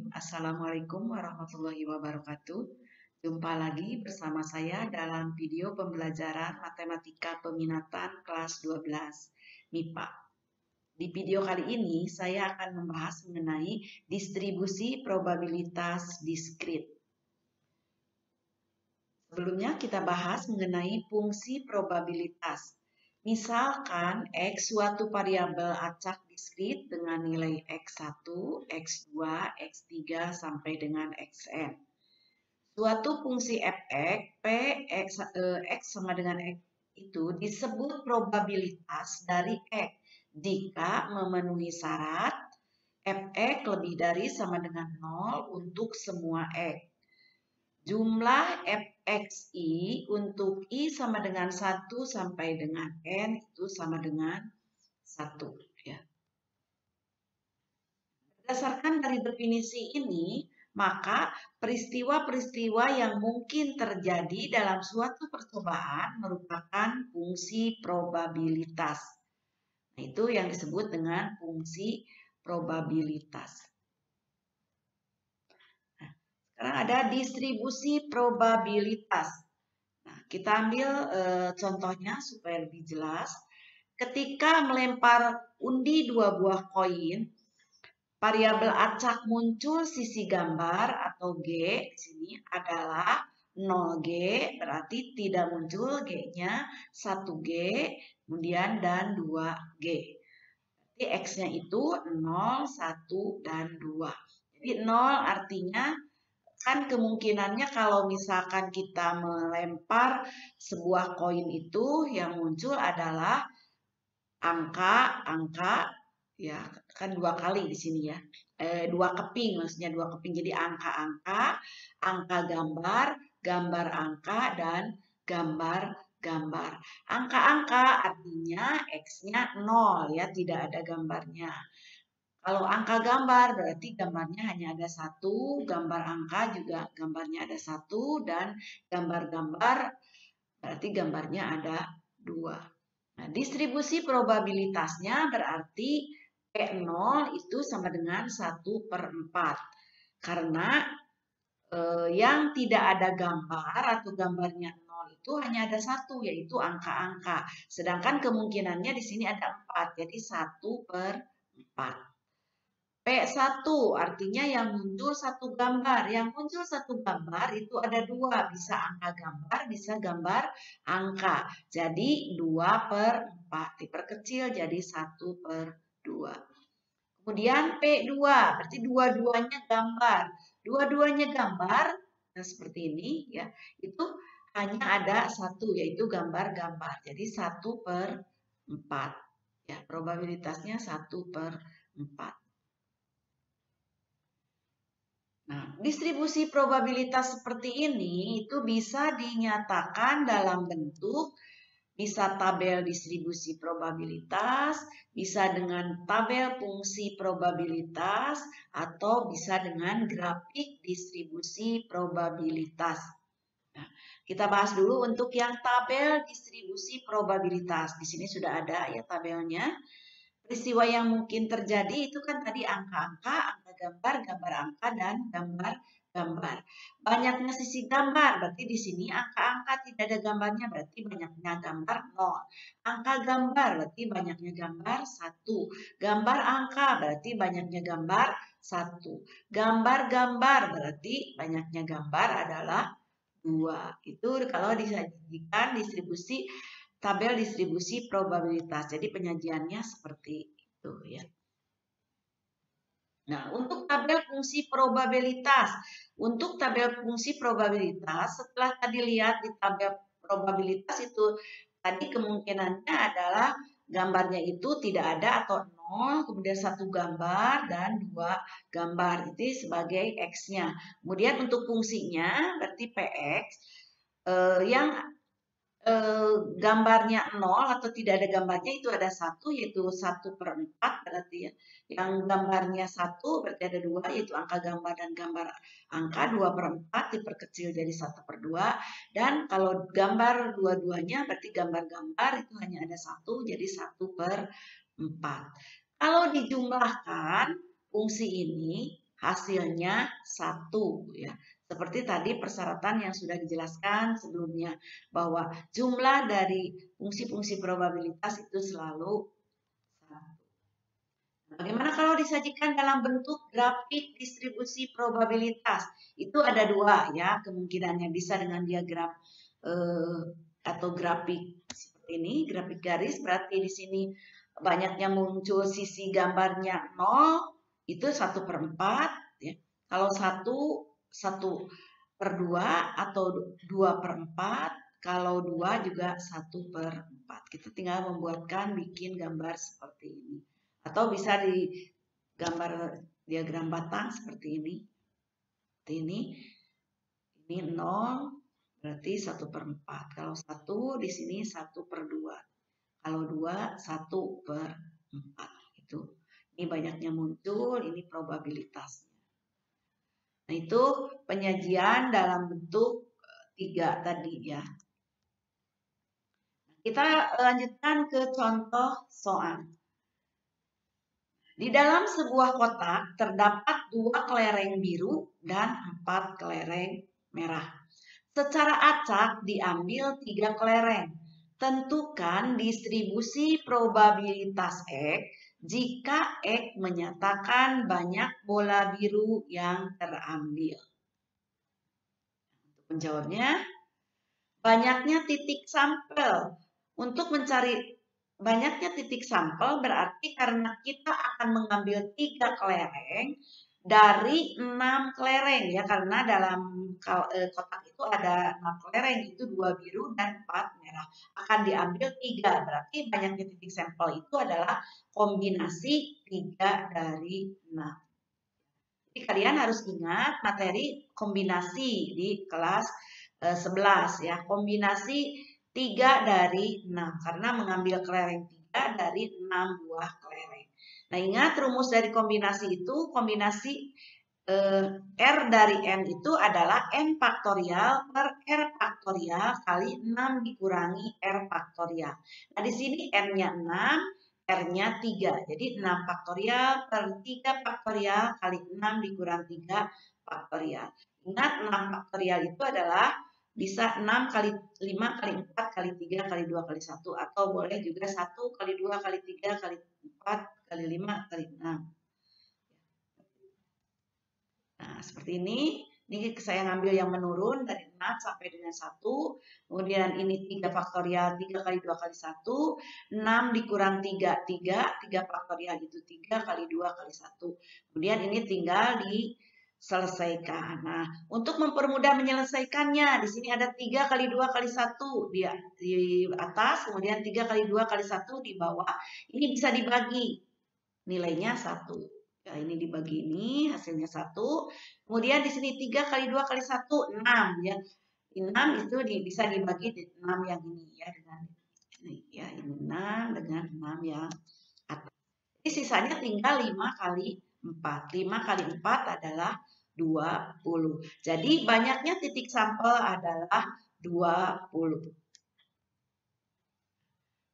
Bismillahirrahmanirrahim. Assalamualaikum warahmatullahi wabarakatuh. Jumpa lagi bersama saya dalam video pembelajaran Matematika Peminatan kelas 12 MIPA. Di video kali ini saya akan membahas mengenai distribusi probabilitas diskrit. Sebelumnya kita bahas mengenai fungsi probabilitas. Misalkan X suatu variabel acak diskrit dengan nilai X1, X2, X3 sampai dengan Xn. Suatu fungsi fx, X sama dengan X itu disebut probabilitas dari X jika memenuhi syarat fx lebih dari sama dengan 0 untuk semua X. Jumlah fxi untuk i sama dengan 1 sampai dengan n itu sama dengan 1. Ya. Berdasarkan dari definisi ini, maka peristiwa-peristiwa yang mungkin terjadi dalam suatu percobaan merupakan fungsi probabilitas. Nah, itu yang disebut dengan fungsi probabilitas. Sekarang ada distribusi probabilitas. Nah, kita ambil contohnya supaya lebih jelas. Ketika melempar undi 2 buah koin, variabel acak muncul sisi gambar atau G di sini adalah 0G, berarti tidak muncul G-nya 1G, kemudian dan 2G. Jadi X-nya itu 0, 1, dan 2. Jadi 0 artinya kan kemungkinannya kalau misalkan kita melempar sebuah koin itu yang muncul adalah angka ya kan 2 kali di sini ya. 2 keping maksudnya 2 keping. Jadi angka-angka, angka gambar, gambar angka dan gambar-gambar. Angka-angka artinya X-nya 0 ya, tidak ada gambarnya. Kalau angka gambar berarti gambarnya hanya ada 1, gambar angka juga gambarnya ada 1, dan gambar-gambar berarti gambarnya ada 2. Nah, distribusi probabilitasnya berarti P0 itu sama dengan 1/4. Karena yang tidak ada gambar atau gambarnya 0 itu hanya ada 1, yaitu angka-angka. Sedangkan kemungkinannya di sini ada 4, jadi 1/4. P1 artinya yang muncul satu gambar. Yang muncul satu gambar itu ada 2. Bisa angka gambar, bisa gambar angka. Jadi 2/4. Diperkecil jadi 1/2. Kemudian P2 berarti dua-duanya gambar. Dua-duanya gambar, nah seperti ini ya. Itu hanya ada 1 yaitu gambar-gambar. Jadi 1/4. Ya, probabilitasnya 1/4. Nah, distribusi probabilitas seperti ini itu bisa dinyatakan dalam bentuk bisa tabel distribusi probabilitas, bisa dengan tabel fungsi probabilitas, atau bisa dengan grafik distribusi probabilitas. Nah, kita bahas dulu untuk yang tabel distribusi probabilitas. Di sini sudah ada ya tabelnya. Peristiwa yang mungkin terjadi itu kan tadi angka-angka, angka gambar, gambar angka, dan gambar-gambar. Banyaknya sisi gambar, berarti di sini angka-angka tidak ada gambarnya, berarti banyaknya gambar 0. Angka gambar, berarti banyaknya gambar 1. Gambar angka, berarti banyaknya gambar 1. Gambar-gambar, berarti banyaknya gambar adalah 2. Itu kalau disajikan distribusi tabel distribusi probabilitas. Jadi penyajiannya seperti itu ya. Nah, untuk tabel fungsi probabilitas. Untuk tabel fungsi probabilitas, setelah tadi lihat di tabel probabilitas itu tadi kemungkinannya adalah gambarnya itu tidak ada atau 0, kemudian 1 gambar dan 2 gambar. Itu sebagai X-/nya. Kemudian untuk fungsinya berarti Px yang gambarnya 0 atau tidak ada gambarnya itu ada 1, yaitu 1/4 berarti ya. Yang gambarnya 1 berarti ada 2, yaitu angka gambar dan gambar angka. 2/4 diperkecil jadi 1/2. Dan kalau gambar dua-duanya berarti gambar-gambar itu hanya ada 1, jadi 1/4. Kalau dijumlahkan fungsi ini hasilnya 1 ya. Seperti tadi persyaratan yang sudah dijelaskan sebelumnya bahwa jumlah dari fungsi-fungsi probabilitas itu selalu 1. Bagaimana kalau disajikan dalam bentuk grafik distribusi probabilitas? Itu ada 2 ya kemungkinannya, bisa dengan diagram atau grafik seperti ini, grafik garis, berarti di sini banyaknya muncul sisi gambarnya 0, itu 1/4 ya. Kalau 1/2 atau 2/4, kalau 2 juga 1/4. Kita tinggal membuatkan bikin gambar seperti ini. Atau bisa di gambar diagram batang seperti ini. Seperti ini. Ini 0 berarti 1/4. Kalau 1 di sini 1/2. Kalau 2 1/4. Itu. Ini banyaknya muncul, ini probabilitasnya. Nah, itu penyajian dalam bentuk 3 tadi ya. Kita lanjutkan ke contoh soal. Di dalam sebuah kotak terdapat 2 kelereng biru dan 4 kelereng merah. Secara acak diambil 3 kelereng. Tentukan distribusi probabilitas X jika X menyatakan banyak bola biru yang terambil. Untuk menjawabnya, banyaknya titik sampel. Untuk mencari banyaknya titik sampel berarti karena kita akan mengambil 3 kelereng dari 6 kelereng ya, karena dalam kotak itu ada 6 kelereng, itu 2 biru dan 4 merah. Akan diambil 3, berarti banyaknya titik sampel itu adalah kombinasi 3 dari 6. Jadi kalian harus ingat materi kombinasi di kelas 11 ya, kombinasi 3 dari 6 karena mengambil kelereng 3 dari 6 buah kelereng. Nah, ingat rumus dari kombinasi itu, kombinasi R dari N itu adalah N faktorial per R faktorial kali 6 dikurangi R faktorial. Nah, di sini N-nya 6, R-nya 3. Jadi 6 faktorial per 3 faktorial kali 6 dikurang 3 faktorial. Ingat 6 faktorial itu adalah bisa 6 kali 5 kali 4 kali 3 kali 2 kali 1. Atau boleh juga 1 kali 2 kali 3 kali 4 kali 5 kali 6. Nah, seperti ini. Ini saya ngambil yang menurun dari 6 sampai dengan 1. Kemudian ini 3 faktorial, 3 kali 2 kali 1. 6 dikurang 3, 3 faktorial itu 3 kali 2 kali 1. Kemudian ini tinggal diselesaikan. Nah, untuk mempermudah menyelesaikannya, di sini ada 3 kali 2 kali 1 di atas, kemudian 3 kali 2 kali 1 di bawah. Ini bisa dibagi, nilainya 1. Ya, ini dibagi ini, hasilnya 1. Kemudian di sini 3 kali 2 kali 1, 6 ya. 6 itu bisa dibagi di 6 yang ini ya, dengan ini ya, ini 6 dengan 6 yang atas. Jadi sisanya tinggal 5 kali 4. 5 kali 4 adalah 20. Jadi banyaknya titik sampel adalah 20.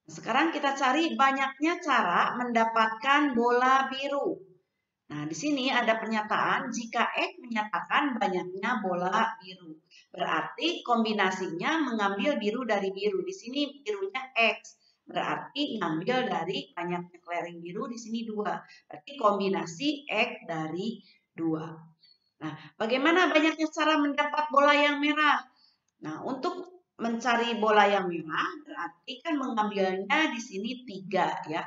Sekarang kita cari banyaknya cara mendapatkan bola biru. Nah, di sini ada pernyataan jika X menyatakan banyaknya bola biru. Berarti kombinasinya mengambil biru dari biru. Di sini birunya X. Berarti ngambil dari banyaknya kelereng biru, di sini 2. Berarti kombinasi X dari 2. Nah, bagaimana banyaknya cara mendapat bola yang merah? Nah, untuk mencari bola yang merah berarti kan mengambilnya di sini 3 ya.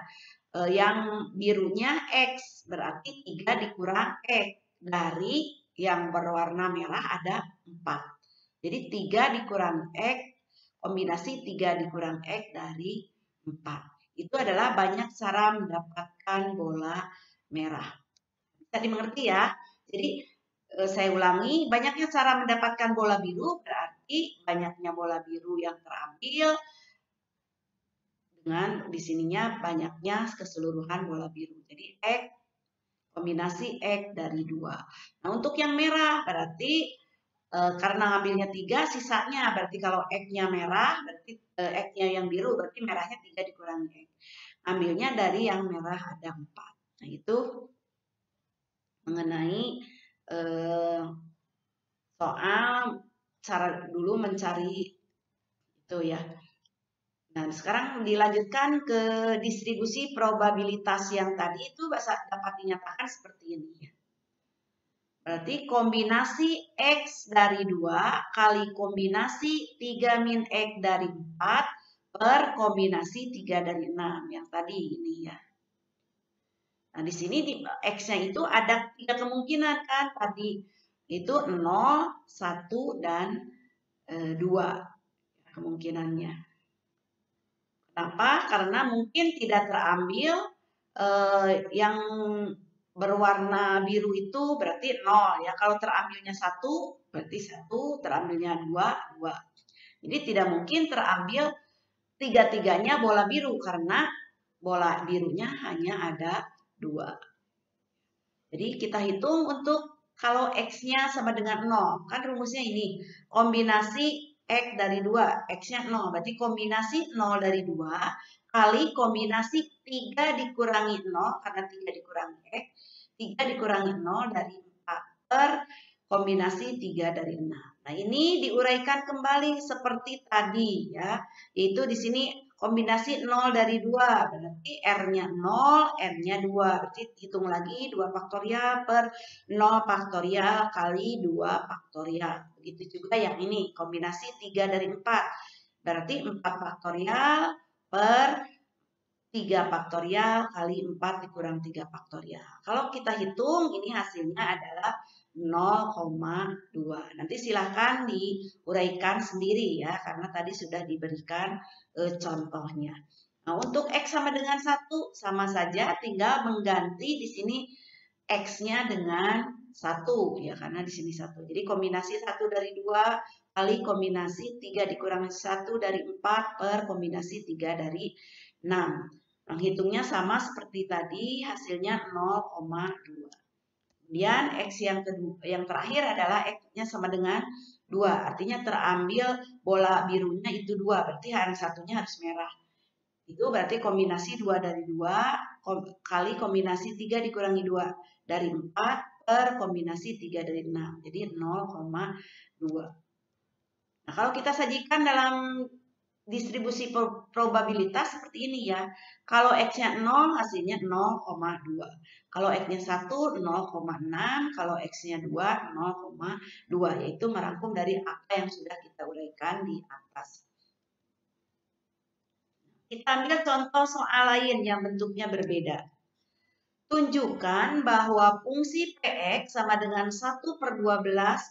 Yang birunya X, berarti 3 dikurang X. Dari yang berwarna merah ada 4. Jadi 3 dikurang X, kombinasi 3 dikurang X dari 4. Itu adalah banyak cara mendapatkan bola merah. Bisa dimengerti ya? Jadi saya ulangi, banyaknya cara mendapatkan bola biru berarti banyaknya bola biru yang terambil dengan di sininya banyaknya keseluruhan bola biru. Jadi X kombinasi X dari 2. Nah, untuk yang merah berarti karena ngambilnya 3 sisanya berarti kalau X-nya merah berarti X-nya yang biru berarti merahnya 3 dikurangi X. Ambilnya dari yang merah ada 4. Nah, itu mengenai eh, soal cara dulu mencari itu ya. Nah, sekarang dilanjutkan ke distribusi probabilitas yang tadi itu dapat dinyatakan seperti ini ya. Berarti kombinasi X dari 2 kali kombinasi 3 min X dari 4 per kombinasi 3 dari 6. Yang tadi ini ya. Nah, di sini X-nya itu ada 3 kemungkinan kan. Tadi itu 0, 1, dan 2 kemungkinannya. Kenapa? Karena mungkin tidak terambil yang berwarna biru itu berarti 0 ya. Kalau terambilnya 1 berarti 1, terambilnya 2, 2. Jadi tidak mungkin terambil tiga-tiganya bola biru karena bola birunya hanya ada 2. Jadi kita hitung untuk kalau X-nya sama dengan 0. Kan rumusnya ini. Kombinasi X dari 2. X-nya 0. Berarti kombinasi 0 dari 2 kali kombinasi 3 dikurangi 0. Karena 3 dikurangi X. 3 dikurangi 0 dari 4 per kombinasi 3 dari 6. Nah, ini diuraikan kembali seperti tadi ya. Yaitu di sini kombinasi 0 dari 2, berarti R-nya 0, N-nya 2. Berarti hitung lagi 2 faktorial per 0 faktorial kali 2 faktorial. Begitu juga yang ini, kombinasi 3 dari 4. Berarti 4 faktorial per 3 faktorial kali 4 dikurang 3 faktorial. Kalau kita hitung, ini hasilnya adalah 0,2. Nanti silahkan diuraikan sendiri ya, karena tadi sudah diberikan contohnya. Nah, untuk X sama dengan 1, sama saja tinggal mengganti di sini X-nya dengan 1 ya, karena di sini 1. Jadi kombinasi 1 dari 2 kali kombinasi 3 dikurangi 1 dari 4 per kombinasi 3 dari 6. Menghitungnya sama seperti tadi, hasilnya 0,2. Kemudian X yang terakhir adalah X-nya sama dengan 2. Artinya terambil bola birunya itu 2. Berarti yang satunya harus merah. Itu berarti kombinasi 2 dari 2 kali kombinasi 3 dikurangi 2 dari 4 per kombinasi 3 dari 6. Jadi 0,2. Nah, kalau kita sajikan dalam distribusi probabilitas seperti ini ya. Kalau X-nya 0, hasilnya 0,2. Kalau X-nya 1, 0,6. Kalau X-nya 2, 0,2. Yaitu merangkum dari apa yang sudah kita uraikan di atas. Kita ambil contoh soal lain yang bentuknya berbeda. Tunjukkan bahwa fungsi Px sama dengan 1/12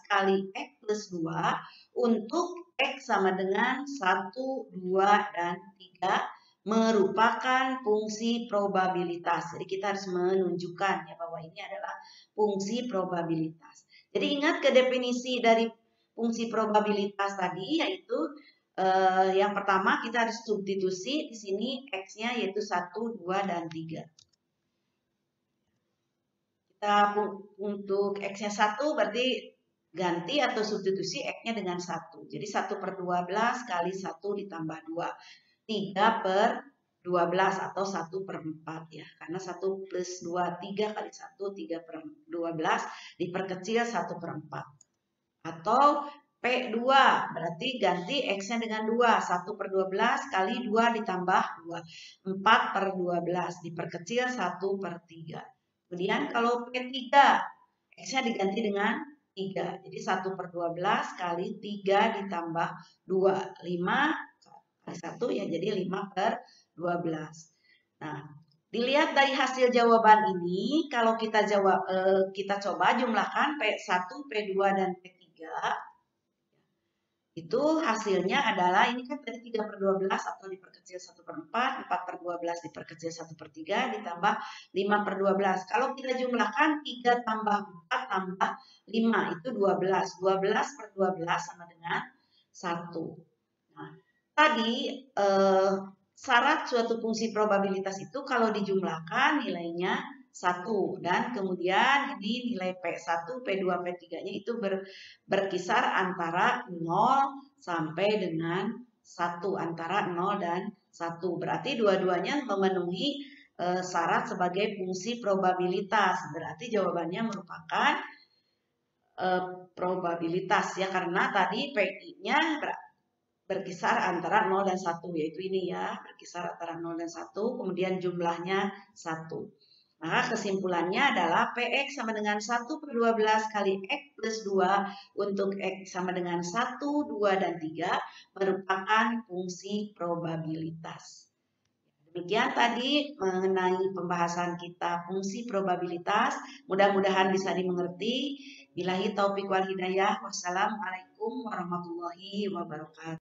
kali X plus 2 untuk X sama dengan 1, 2, dan 3 merupakan fungsi probabilitas. Jadi kita harus menunjukkan ya bahwa ini adalah fungsi probabilitas. Jadi ingat ke definisi dari fungsi probabilitas tadi, yaitu yang pertama kita harus substitusi di sini X-nya yaitu 1, 2, dan 3. Kita untuk X-nya 1 berarti ganti atau substitusi X-nya dengan 1. Jadi 1/12 kali 1 ditambah 2. 3/12 atau 1/4 ya. Karena 1 plus 2, 3 kali 1, 3/12 diperkecil 1/4. Atau P2 berarti ganti X-nya dengan 2. 1/12 kali 2 ditambah 2. 4/12 diperkecil 1/3. Kemudian kalau P3, X-nya diganti dengan 3. Jadi 1/12 kali 3 ditambah 2. 5 kali 1 ya, jadi 5/12. Nah, dilihat dari hasil jawaban ini, kalau kita coba jumlahkan P1, P2, dan P3, itu hasilnya adalah ini kan tadi 3/12 atau diperkecil 1/4, 4/12 diperkecil 1/3 ditambah 5/12. Kalau kita jumlahkan 3 tambah 4 tambah 5 itu 12. 12/12 sama dengan 1. Nah, tadi syarat suatu fungsi probabilitas itu kalau dijumlahkan nilainya 1 dan kemudian ini nilai P1, P2, P3-nya itu berkisar antara 0 sampai dengan 1, antara 0 dan 1. Berarti dua-duanya memenuhi syarat sebagai fungsi probabilitas. Berarti jawabannya merupakan eh, probabilitas ya, karena tadi PI-nya berkisar antara 0 dan 1, yaitu ini ya, berkisar antara 0 dan 1, kemudian jumlahnya 1. Maka kesimpulannya adalah PX sama dengan 1 per 12 kali X plus 2 untuk X sama dengan 1, 2, dan 3 merupakan fungsi probabilitas. Demikian tadi mengenai pembahasan kita fungsi probabilitas. Mudah-mudahan bisa dimengerti. Billahi taufiq wal hidayah. Wassalamualaikum warahmatullahi wabarakatuh.